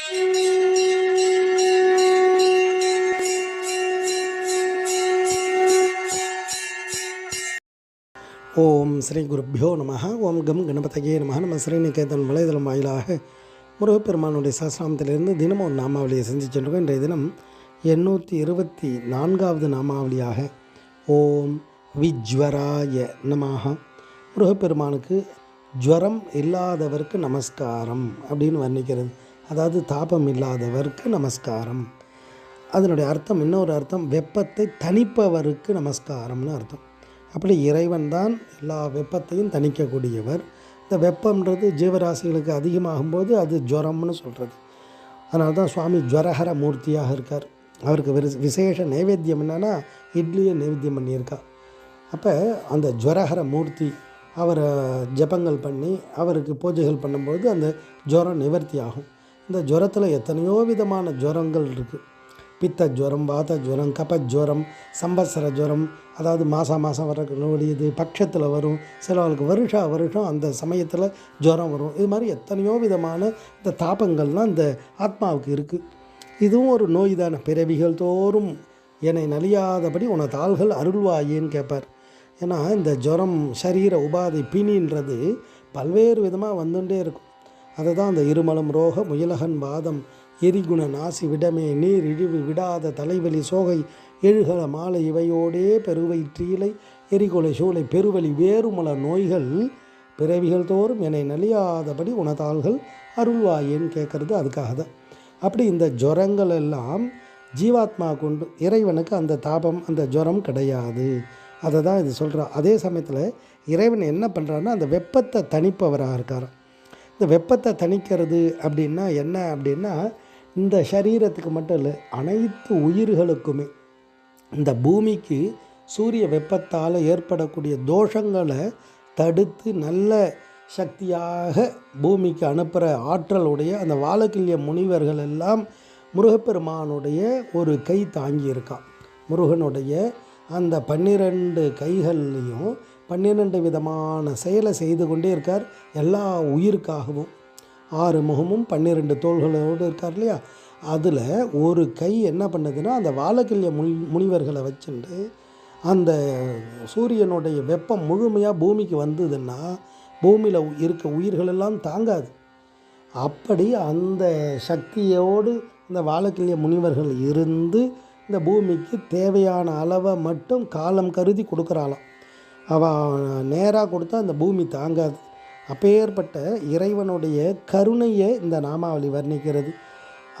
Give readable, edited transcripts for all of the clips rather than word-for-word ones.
ஓம் ஸ்ரீ குருப்பியோ நம. ஓம் கம் கணபதையே நம. நம்ம ஸ்ரீநிகேதன் வலைதளம் வாயிலாக முருகப்பெருமானுடைய சஹஸ்ரநாமத்திலிருந்து தினமும் ஒரு நாமாவளியை செஞ்சு சென்றிருக்கோம். இன்றைய தினம் 824வது நாமாவளியாக ஓம் விஜ்வராய நமஹ. முருகப்பெருமானுக்கு ஜுவரம் இல்லாதவருக்கு நமஸ்காரம் அப்படின்னு வர்ணிக்கிறது. அதாவது தாபம் இல்லாதவருக்கு நமஸ்காரம். அதனுடைய அர்த்தம், இன்னொரு அர்த்தம், வெப்பத்தை தணிப்பவருக்கு நமஸ்காரம்னு அர்த்தம். அப்படி இறைவன் தான் எல்லா வெப்பத்தையும் தணிக்கக்கூடியவர். இந்த வெப்பம்ன்றது ஜீவராசிகளுக்கு அதிகமாகும்போது அது ஜுவரம்னு சொல்கிறது. அதனால தான் சுவாமி ஜுவரஹர மூர்த்தியாக இருக்கார். அவருக்கு விசேஷ நைவேத்தியம் என்னென்னா இட்லியை நைவேத்தியம் பண்ணியிருக்கா. அப்போ அந்த ஜுவரஹர மூர்த்தி அவரை ஜபங்கள் பண்ணி அவருக்கு பூஜைகள் பண்ணும்போது அந்த ஜுவரம் நிவர்த்தி ஆகும். இந்த ஜுவரத்தில் எத்தனையோ விதமான ஜுவரங்கள் இருக்குது. பித்த ஜுவரம், வாத ஜுவரம், கப ஜுவரம், சம்பத்சர ஜுவரம், அதாவது மாதம் வரக்கூடியது, பட்சத்தில் வரும், சிலவர்களுக்கு வருஷம் அந்த சமயத்தில் ஜுவரம் வரும். இது மாதிரி எத்தனையோ விதமான இந்த தாபங்கள்லாம் இந்த ஆத்மாவுக்கு இருக்குது. இதுவும் ஒரு நோய் தானே. பிறவிகள் தோறும் என்னை நலியாதபடி உன தாள்கள் அருள்வாயேன்னு கேட்பார். ஏன்னா இந்த ஜுவரம், சரீர உபாதை, பிணின்றது பல்வேறு விதமாக வந்துட்டே இருக்கும். அதை தான் அந்த இருமலம், ரோக, முயலகன், வாதம், எரிகுண, நாசி, விடமே, நீர், இழிவு, விடாத தலைவலி, சோகை, எழுகல, மாலை, இவையோடே பெருவயிற்றீலை, எரிகொலை, சூளை, பெருவலி, வேறுமல நோய்கள் பிறவிகள் தோறும் என்னை நலியாதபடி உனதாள்கள் அருள்வாயேன்னு கேட்குறது அதுக்காக தான். அப்படி இந்த ஜுரங்கள் எல்லாம் ஜீவாத்மா கொண்டு, இறைவனுக்கு அந்த தாபம், அந்த ஜுரம் கிடையாது. அதை தான் இது சொல்கிறான். அதே சமயத்தில் இறைவன் என்ன பண்ணுறான்னா அந்த வெப்பத்தை தணிப்பவராக இருக்கார். இந்த வெப்பத்தை தணிக்கிறது அப்படின்னா என்ன அப்படின்னா, இந்த சரீரத்துக்கு மட்டும் இல்லை, அனைத்து உயிர்களுக்குமே இந்த பூமிக்கு சூரிய வெப்பத்தால் ஏற்படக்கூடிய தோஷங்களை தடுத்து நல்ல சக்தியாக பூமிக்கு அனுப்புகிற ஆற்றலுடைய அந்த வாலகில்ய முனிவர்கள் எல்லாம் முருகப்பெருமானுடைய ஒரு கை தாங்கியிருக்கான். முருகனுடைய அந்த 12 கைகள்லையும் 12 விதமான செயலை செய்து கொண்டே இருக்கார். எல்லா உயிருக்காகவும் 6 முகமும் 12 தோள்களோடு இருக்கார் இல்லையா. அதில் ஒரு கை என்ன பண்ணுதுன்னா அந்த வாலகில்ய முனிவர்களை வச்சுட்டு அந்த சூரியனுடைய வெப்பம் முழுமையாக பூமிக்கு வந்ததுன்னா பூமியில் இருக்க உயிர்களெல்லாம் தாங்காது. அப்படி அந்த சக்தியோடு இந்த வாலகில்ய முனிவர்கள் இருந்து இந்த பூமிக்கு தேவையான அளவை மட்டும் காலம் கருதி கொடுக்குறாளாம். அவள் நேராக கொடுத்தா அந்த பூமி தாங்காது. அப்பேற்பட்ட இறைவனுடைய கருணையை இந்த நாமாவளி வர்ணிக்கிறது.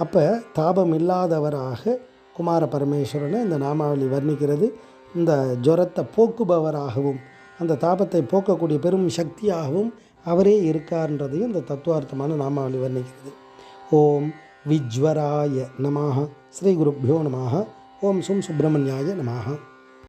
அப்போ தாபம் இல்லாதவராக குமார பரமேஸ்வரனை இந்த நாமாவளி வர்ணிக்கிறது. இந்த ஜுரத்தை போக்குபவராகவும் அந்த தாபத்தை போக்கக்கூடிய பெரும் சக்தியாகவும் அவரே இருக்கார்ன்றதையும் இந்த தத்துவார்த்தமான நாமாவளி வர்ணிக்கிறது. ஓம் விஜ்வராய நமஹ. ஸ்ரீ குருப்பியோ நமஹ. ஓம் சும் சுப்பிரமணியாய நமஹ.